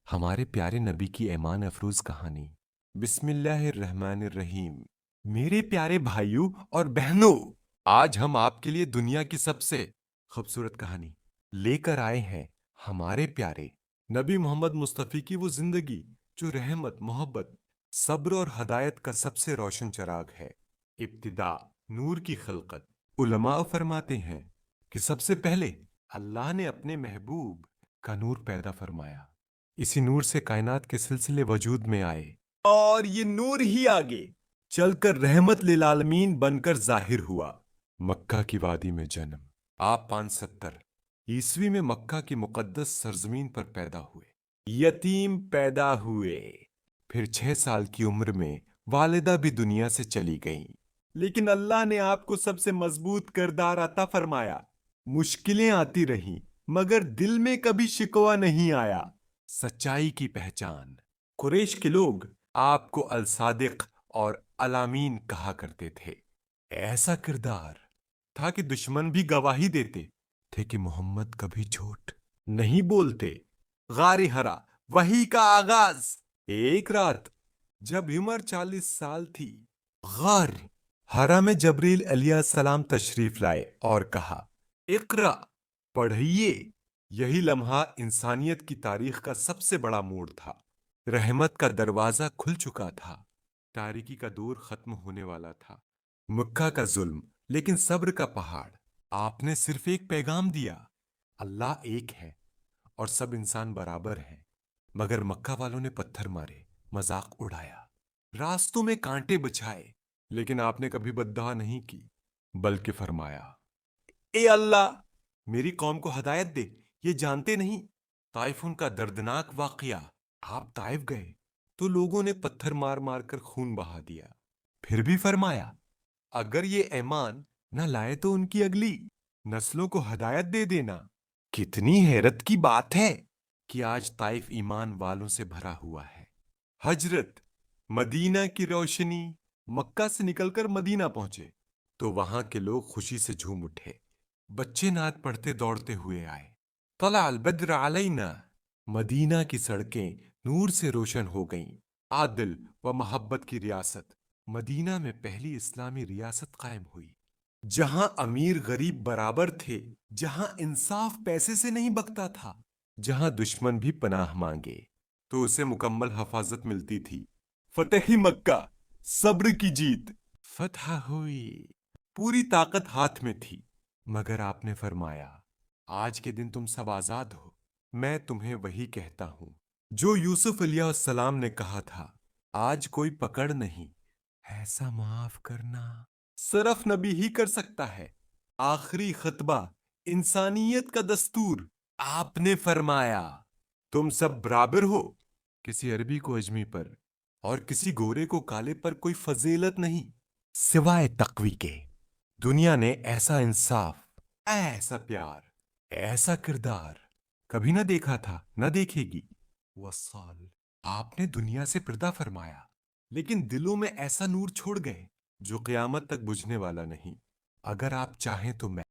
ہمارے پیارے نبی کی ایمان افروز کہانی۔ بسم اللہ الرحمن الرحیم۔ میرے پیارے بھائیوں اور بہنوں، آج ہم آپ کے لیے دنیا کی سب سے خوبصورت کہانی لے کر آئے ہیں۔ ہمارے پیارے نبی محمد مصطفی کی وہ زندگی جو رحمت، محبت، صبر اور ہدایت کا سب سے روشن چراغ ہے۔ ابتدا نور کی خلقت۔ علماء فرماتے ہیں کہ سب سے پہلے اللہ نے اپنے محبوب کا نور پیدا فرمایا۔ اسی نور سے کائنات کے سلسلے وجود میں آئے، اور یہ نور ہی آگے چل کر رحمت للعالمین بن کر ظاہر ہوا۔ مکہ کی وادی میں جنم۔ آپ 570 میں مکہ کی مقدس سرزمین پر پیدا ہوئے۔ یتیم پیدا ہوئے، پھر 6 سال کی عمر میں والدہ بھی دنیا سے چلی گئیں، لیکن اللہ نے آپ کو سب سے مضبوط کردار عطا فرمایا۔ مشکلیں آتی رہیں مگر دل میں کبھی شکوہ نہیں آیا۔ سچائی کی پہچان۔ قریش کے لوگ آپ کو الصادق اور الامین کہا کرتے تھے۔ ایسا کردار تھا کہ دشمن بھی گواہی دیتے تھے کہ محمد کبھی جھوٹ نہیں بولتے۔ غار ہرا، وحی کا آغاز۔ ایک رات جب عمر 40 سال تھی، غار ہرا میں جبریل علیہ السلام تشریف لائے اور کہا، اقرا، پڑھیے۔ یہی لمحہ انسانیت کی تاریخ کا سب سے بڑا موڑ تھا۔ رحمت کا دروازہ کھل چکا تھا، تاریکی کا دور ختم ہونے والا تھا۔ مکہ کا ظلم، لیکن صبر کا پہاڑ۔ آپ نے صرف ایک پیغام دیا، اللہ ایک ہے اور سب انسان برابر ہیں۔ مگر مکہ والوں نے پتھر مارے، مذاق اڑایا، راستوں میں کانٹے بچھائے، لیکن آپ نے کبھی بددعا نہیں کی، بلکہ فرمایا، اے اللہ، میری قوم کو ہدایت دے، یہ جانتے نہیں۔ طائف ان کا دردناک واقعہ۔ آپ طائف گئے تو لوگوں نے پتھر مار مار کر خون بہا دیا، پھر بھی فرمایا، اگر یہ ایمان نہ لائے تو ان کی اگلی نسلوں کو ہدایت دے دینا۔ کتنی حیرت کی بات ہے کہ آج طائف ایمان والوں سے بھرا ہوا ہے۔ ہجرت، مدینہ کی روشنی۔ مکہ سے نکل کر مدینہ پہنچے تو وہاں کے لوگ خوشی سے جھوم اٹھے۔ بچے نعت پڑھتے دوڑتے ہوئے آئے، طلع البدر علینا۔ مدینہ کی سڑکیں نور سے روشن ہو گئیں۔ عادل و محبت کی ریاست۔ مدینہ میں پہلی اسلامی ریاست قائم ہوئی، جہاں امیر غریب برابر تھے، جہاں انصاف پیسے سے نہیں بکتا تھا، جہاں دشمن بھی پناہ مانگے تو اسے مکمل حفاظت ملتی تھی۔ فتح مکہ، صبر کی جیت۔ فتح ہوئی، پوری طاقت ہاتھ میں تھی، مگر آپ نے فرمایا، آج کے دن تم سب آزاد ہو۔ میں تمہیں وہی کہتا ہوں جو یوسف علیہ السلام نے کہا تھا، آج کوئی پکڑ نہیں، ایسا معاف کرنا صرف نبی ہی کر سکتا ہے۔ آخری خطبہ، انسانیت کا دستور۔ آپ نے فرمایا، تم سب برابر ہو۔ کسی عربی کو اجمی پر اور کسی گورے کو کالے پر کوئی فضیلت نہیں سوائے تقوی کے۔ دنیا نے ایسا انصاف، ایسا پیار، ایسا کردار کبھی نہ دیکھا تھا، نہ دیکھے گی۔ وصال، آپ نے دنیا سے پردہ فرمایا، لیکن دلوں میں ایسا نور چھوڑ گئے جو قیامت تک بجھنے والا نہیں۔ اگر آپ چاہیں تو میں